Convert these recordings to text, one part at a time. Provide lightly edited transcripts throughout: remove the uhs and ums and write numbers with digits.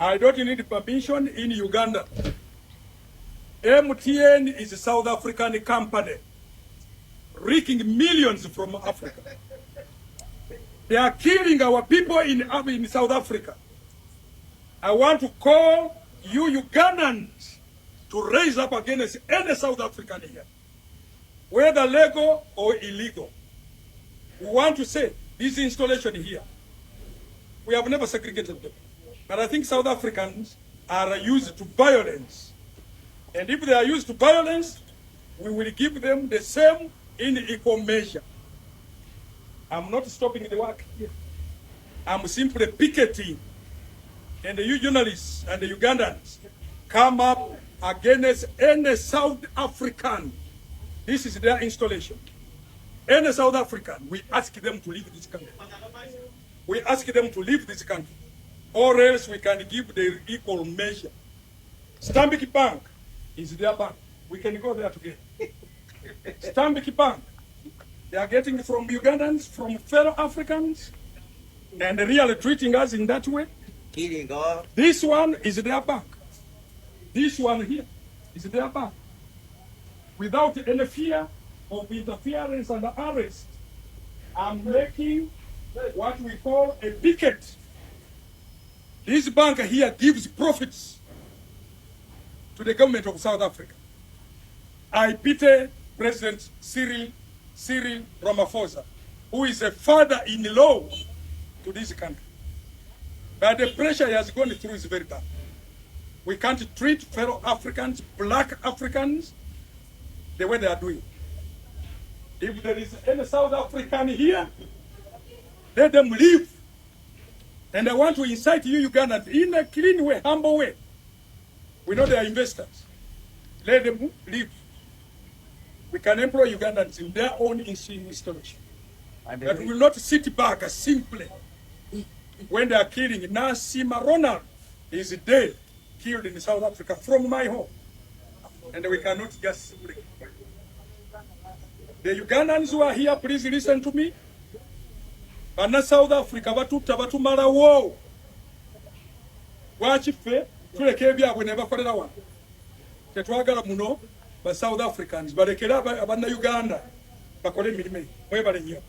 I don't need permission in Uganda. MTN is a South African company, wreaking millions from Africa. They are killing our people in South Africa. I want to call you Ugandans to raise up against any South African here, whether legal or illegal. We want to say this installation here, we have never segregated them. But I think South Africans are used to violence. And if they are used to violence, we will give them the same in equal measure. I'm not stopping the work here. I'm simply picketing. And you journalists and the Ugandans come up against any South African. This is their installation. Any South African, we ask them to leave this country. We ask them to leave this country, or else we can give the equal measure. Stanbic Bank is their bank. We can go there together. Stanbic Bank, they are getting from Ugandans, from fellow Africans, and really treating us in that way. This one is their bank. This one here is their bank. Without any fear of interference and arrest, I'm making what we call a picket. This bank here gives profits to the government of South Africa. I pity President Cyril Ramaphosa, who is a father-in-law to this country. But the pressure he has gone through is very tough. We can't treat fellow Africans, black Africans, the way they are doing. If there is any South African here, let them leave. And I want to incite you Ugandans in a clean way, humble way. We know they are investors. Let them leave. We can employ Ugandans in their own installation. But we will not sit back simply when they are killing. Nasima Ronald is dead, killed in South Africa from my home. And we cannot just simply. The Ugandans who are here, please listen to me. Bana South Africa batuta batumala wo. Wachife tuleke ebyabwe ne bakolera wano. Tetwagala muno ba South Africans balekera abana Uganda bakole emirimu. Mwebale nnyo.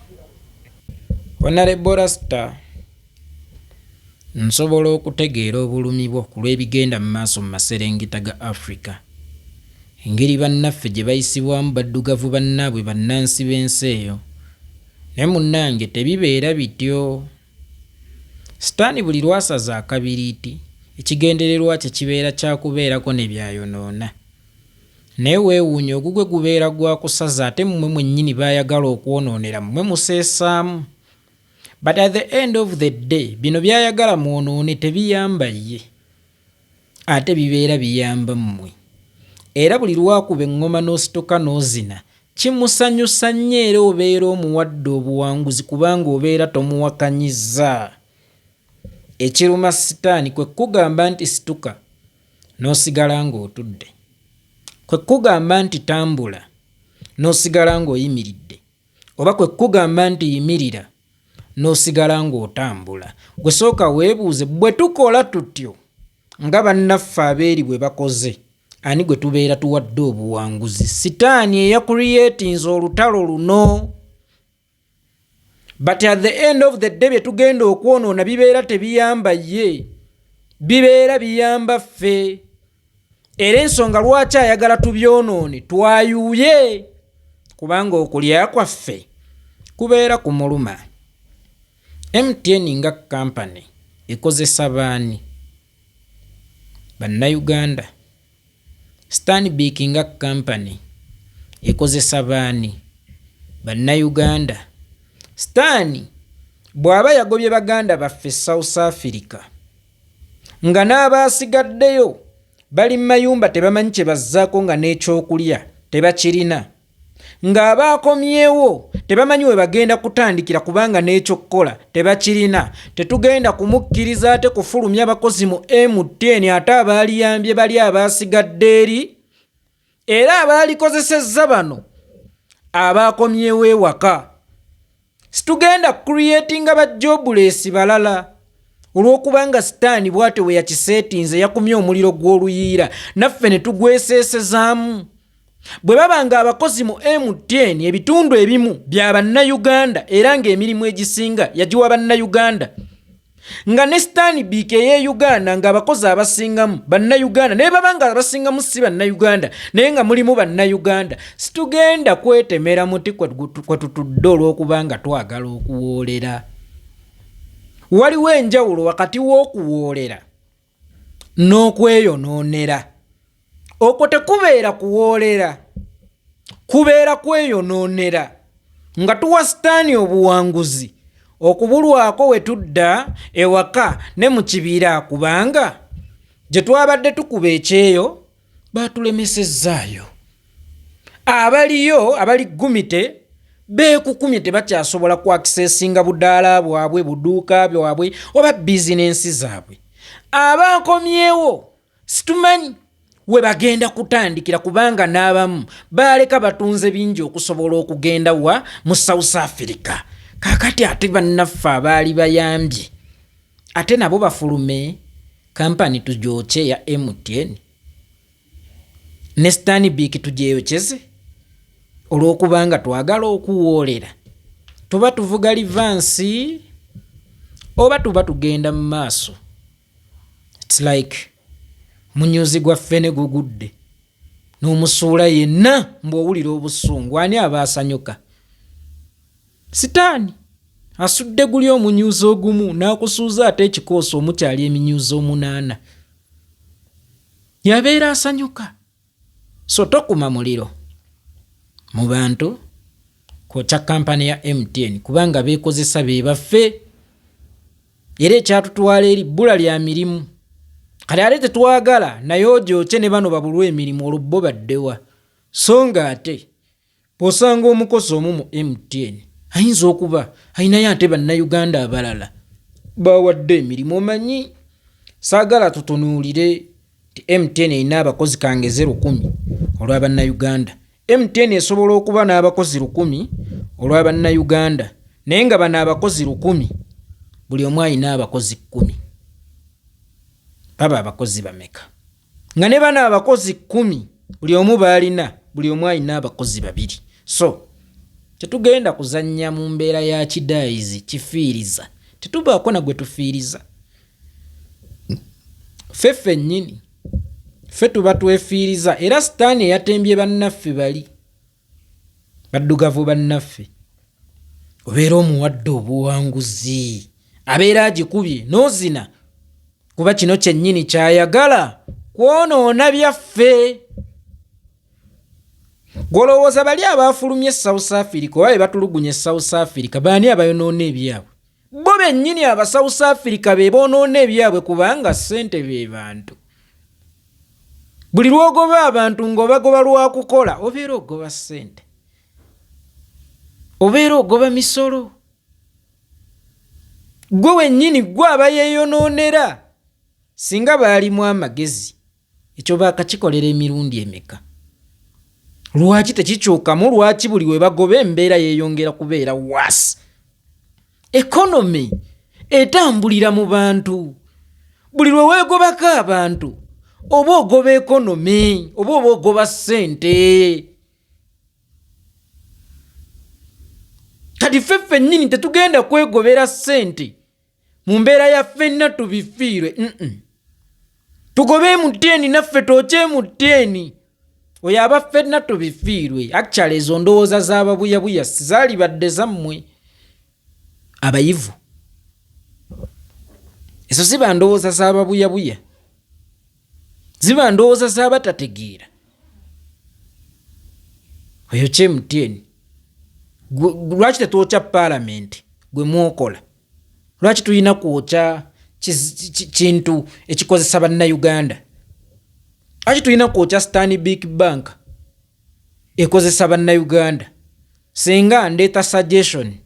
Honorable Rasta nsobola okutegeera obulumi bwo ku lw'ebigenda mu maaso mu maserengeta ga Africa. Engeri bannaffe gye bayisibwamu baddugavu bannaabwe bannansi b'ensi eyo. Ne munnange tebibeera bityo. Sitaani buli lwasaza akabiriiti, ekigendererwa kye kibeera kyakubeerako ne byayonoona. Naye weewuunya ogugwe gubeera gwa kusaza ate mmwe mwennyini baayagala okwonoonera mmwe museesaamu. But at the end of the day, bino byayagala mwonoone tebiyamba ye. Ate bibeera biyamba mmwe. Era buli lwakuba eŋŋoma n'ositoka n'ozina, kimusanyusa nnyo era obeera omuwadde obuwanguzi kubanga obeera tomuwakanyizza. Ekiruma sitaani kwe kugamba nti situka n'osigala ng'otudde. Kwe kugamba nti tambula n'osigala ng'oyimiridde. Oba kwe kugamba nti yimirira n'osigala ng'otambula. Gwe sooka weebuuze bwe tukola tutyo nga bannaffe abeeri bwe bakoze. Ani gwe tubeera tuwadde obuwanguzi? Sitaani eyakuliyetinze olutalo luno. But at the end of the day bye tugenda okwonoona bibeera tebiyamba ye. Bibeera biyamba ffe. Era ensonga lwaki ayagala tubyonoone twayuuye. Kubanga okulya kwaffe kubeera kumuluma. MTN nga kampani ekozesa baani? Bannayuganda. Stanbic nga company ekozesa baani? Bannayuganda. Sitaani bw'aba yagobye baganda baffe South Africa nga n'abaasigaddeyo bali mu mayumba tebamanyi kye bazzaako nga n'ekyokulya tebakirina, ng'abaakomyewo tebamanyi we bagenda kutandikira kubanga n'ekyokukola tebakirina. Tetugenda kumukkiriza ate kufulumya abakozi mu MTN ate abaaliyambye bali abaasigadde eri era abaalikozesezza bano abaakomyewo ewaka. Situgenda creatinga ba jobless balala olw'okubanga sitaani bwate we yakiseetinze yakumye omuliro gw'oluyiira naffe ne tugweseesezaamu. Bwe babanga abakozi mu MTN ebitundu ebimu bya bannayuganda era ng'emirimu egisinga yagiwa bannayuganda, nga ne sitaani biika ey'e Uganda ng'abakozi abasingamu bannayuganda naye babanga abasingamu si bannayuganda naye nga mulimu bannayuganda, situgenda kwetemera muti kwe tutudde olw'okubanga twagala okuwoolera. Waliwo enjawulo wakati w'okuwoolera n'okweyonoonera. Okwo tekubeera kuwoolera, kubeera kweyonoonera nga tuwa sitaani obuwanguzi okubulwako we tudda ewaka ne mu kibira, kubanga gye twabadde tukuba ekyeyo baatulemesezaayo. Abaliyo abali gumite beekukumye tebakyasobola kwakisesinga budaala bwabwe, buduuka bwabwe oba bizinensi zaabwe. Abakomyewo situmanyi we bagenda kutandikira, kubanga n'abamu baleka batunze bingi okusobola okugenda wa mu South Africa. Kakati ate bannaffe abaali bayambye ate nabo bafulume kampani tujooche ya MTN ne Stanbic tujeyocheze olw'okubanga twagala okuwoolera. Tuba tuvuga livansi oba tuba tugenda mu maaso. It's like munyuzi gwa ffene gugudde n'omusuula yenna mbw'owulira obusungu ani aba asanyuka? Sitaani asudde guli omunyuzi ogumu n'akusuuza ate ekikoosi omukyali eminyuzi 8 yabeera asanyuka. So tokuma muliro mu bantu kwokya kampani ya MTN kubanga beekozesa be baffe era ekyatutwala eri bbula lya mirimu. Kale ate tetwagala naye ogyokye ne bano babulwa emirimu olwo bo baddewa. So nga ate bw'osanga omukozi omu mu MTN ayinza okuba ayinayo ate bannayuganda abalala bawadde emirimu. Omanyi saagala tutunuulire ti MTN erina abakozi kangeze 1,000 olw'abannayuganda. MTN esobola okuba n'abakozi 1,000 olw'abannayuganda naye nga bano abakozi 1,000 buli omu ayina abakozi 10. Baba abakozi bameka? Nga ne bano abakozi 10 buli omu baalina buli omu ayina abakozi 2. So tetugenda kuzannya mu mbeera ya kidaayizi kifiiriza, tetubaako na gwe tufiiriza. Ffe nnyini ffe tuba twefiiriza era sitaani eyatembye bannaffe bali baddugavu bannaffe obeera omuwadde obuwanguzi abeera agikubye n'ozina kuba kino kyennyini kyayagala kwonoona byaffe. Golowooza bali abaafulumye South Africa oba batulugunye South Africa baani abayonoona ebyabwe? Bo bennyini aba South Africa be boonoona ebyabwe kubanga ssente be bantu. Buli lwogoba abantu ng'obagoba lwakukola obeera ogoba ssente, obeera ogoba misolo. Gwe wennyini gwe abayeeyonoonera singa baalimu amagezi ekyo baakakikolera emirundi emeka. Lwaki tekikyukamu? Lwaki buli we bagoba embeera yeeyongera kubeera waasi? Economy etambulira mu bantu. Buli lwe weegobako abantu oba ogoba economy oba ogoba ssente. Kati ffe nnyini tetugenda kwegobera ssente mu mbeera ya ffenna tubifiirwe. Tugobe MTN naffe twokye MTN oyo aba ffenna tubifiirwe. Actually ezo ndowooza z'ababuyabuya zaali badde zammwe abayivu. Ezo ziba ndowooza z'ababuyabuya, ziba ndowooza z'abatategeera. Oyo kye MTN lwaki tetwokya Parliament gwe mwokola? Lwaki tulina kwokya kintu ekikozesa bannayuganda? Lwaki tulina kwokya Stanbic Bank ekozesa bannayuganda? Singa ndeeta suggestion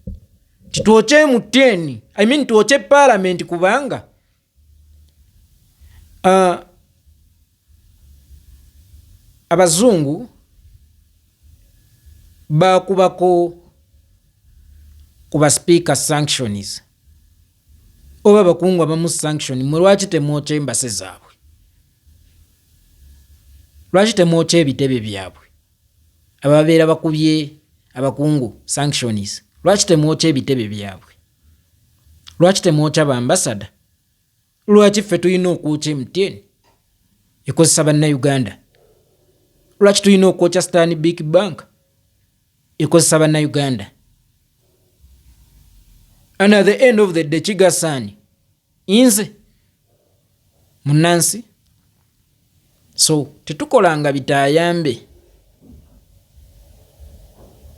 titwokye MTN, I mean twokye Parliament kubanga abazungu bakubako kuba speaker sanctions oba abakungu abamu sanction mwe lwaki temwokya embase zaabwe? Lwaki temwokya ebitebe byabwe ababeera bakubye abakungu sanctions? Lwaki temwokya ebitebe byabwe? Lwaki temwokya bambasada? Lwaki ffe tulina okwokya MTN ekozesa bannayuganda? Lwaki tulina okwokya Stanbic Bank ekozesa bannayuganda? And at the end of the day kigasaani nze munnansi. So tetukolanga bitayambe,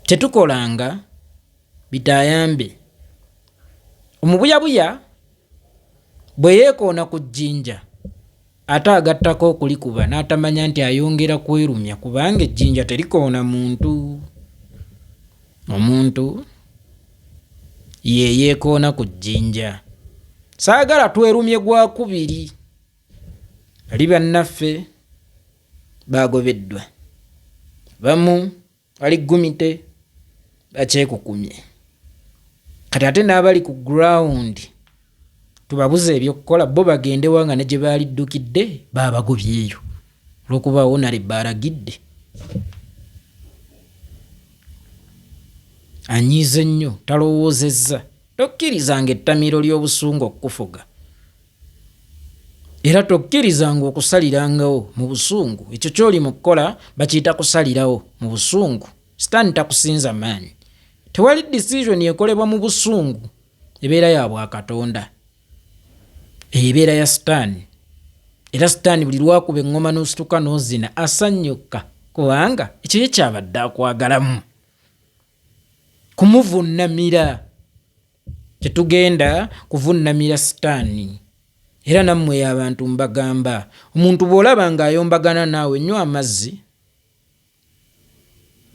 tetukolanga bitayambe. Omubuyabuya bwe yeekoona ku jjinja ate agattako okulikuba n'atamanya nti ayongera kwerumya, kubanga ejjinja terikoona muntu. Omuntu ye yeekoona ku jjinja. Saagala twerumye gwakubiri. Ali bannaffe baagobeddwa, bamu bali gumite bakyekukumye. Kati ate n'abali ku ground tubabuze ebyokukola, bo bagende wanga ne gye baaliddukidde baabagobyeyo olw'okuba wonale baalagidde. Anyiize nnyo, talowoozezza. Tokkirizanga ettamiro ly'obusungu okukufuga, era tokkirizanga okusalirangawo mu busungu. Ekyo ky'oli mu kukola bakiyita kusalirawo mu busungu. Sitaani takusinza maanyi. Tewali decision ekolebwa mu busungu ebeera ya bwakatonda, ebeera ya sitaani. Era sitaani buli lwakuba eŋŋoma n'osituka n'ozina asanyuka, kubanga ekyo ye kyabadde akwagalamu. Kumuvunnamira. Tetugenda kuvunnamira sitaani. Era nammwe abantu mbagamba, omuntu bw'olaba ng'ayombagana naawe nnywa amazzi.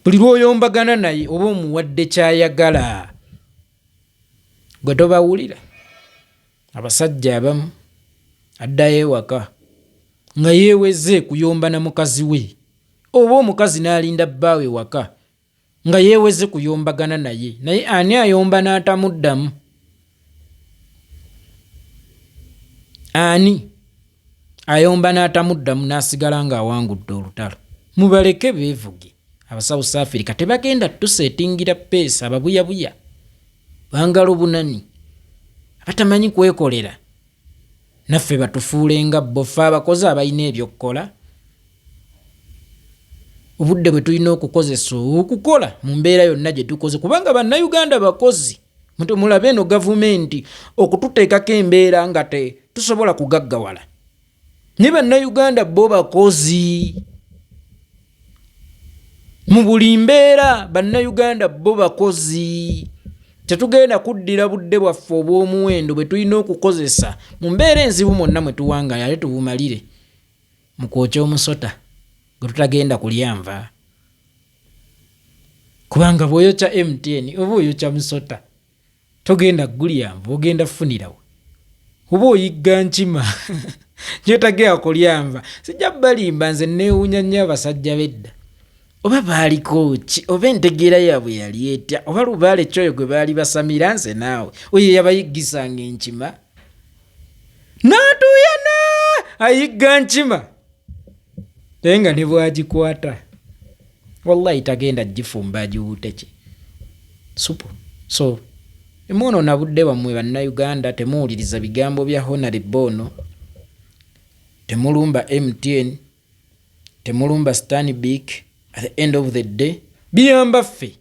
Buli lw'oyombagana naye oba omuwadde kyayagala. Gwe tobawulira. Abasajja abamu addayo ewaka nga yeeweze kuyomba na mukazi we, oba omukazi n'alinda bbaawe waka nga yeeweze kuyombagana naye, naye ani ayomba n'atamuddamu? Ani ayomba n'atamuddamu n'asigala ng'awangudde olutalo? Mubaleke beevuge. Aba South Africa tebagenda tuseetingira peesa ababuyabuya bangalo bunani abatamanyi kwekolera. Naffe batufuulenga boffe abakozi abalina ebyokukola. Obudde bwe tulina okukozesa okukola mu mbeera yonna gye tukoze, kubanga bannayuganda bakozi. Mulabe eno gavumenti okututeekako embeera nga tusobola kugaggawala. Ne bannayuganda bo bakozi. Mu buli mbeera bannayuganda bo bakozi. Tetugenda kuddira budde bwaffe obw'omuwendo bwe tulina okukozesa mu mbeera enzibu mwonna mwe tuwangala ate tubumalire mu kwokya omusota gwe tutagenda kulyanva. Kubanga bw'oyokya MTN oba oyokya musota togenda gulyanva, ogenda funirawo. Oba oyigga nkima gyotagenda kulyanva. Sijja balimba nze neewuunya nnyo abasajja b'edda. Oba baaliko ki, oba entegeera yaabwe yali etya, oba lubaale kyoyo gwe baali basamira nze naawe oyo yabayiggisanga enkima n'atuuyana ayigga nkima naye nga ne bwagikwata wallahi tagenda gifumba agiwuute ki supu. So emwonoona budde bammwe bannayuganda, temuwuliriza bigambo bya Honorable ono, temulumba MTN, temulumba Stanbic. At the end of the day biyamba ffe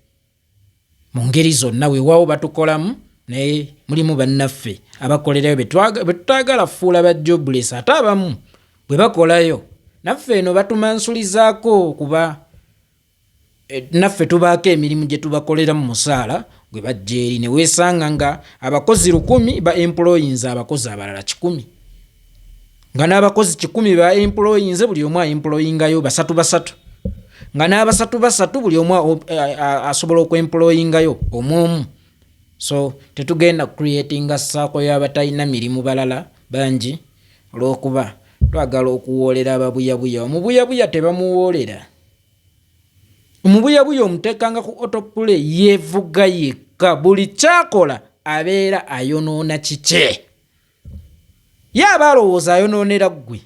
mu ngeri zonna. Weewaawo batukolamu naye mulimu bannaffe abakolerayo be tutaagala fuula ba jobless. Ate abamu bwe bakolayo naffe eno batumansulizaako, kuba naffe tubaako emirimu gye tubakolera mu musaala gwe bajja eri, ne weesanga nga abakozi 100 ba employinze abakozi abalala 100, nga n'abakozi 100 ba employinze buli omu aemployingayo basatu, nga n'abasatu buli omu asobola okwemployingayo omu. So tetugenda creatinga saako y'abatalina mirimu balala bangi olw'okuba twagala okuwoolera ababuyabuya. Omubuyabuya tebamuwoolera. Omubuyabuya omuteekanga ku autoplay yeevuga yekka, buli kyakola abeera ayonoona kike. ye aba alowooza ayonoonera ggwe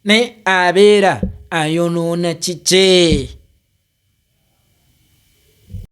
naye abeera ayonoona kike.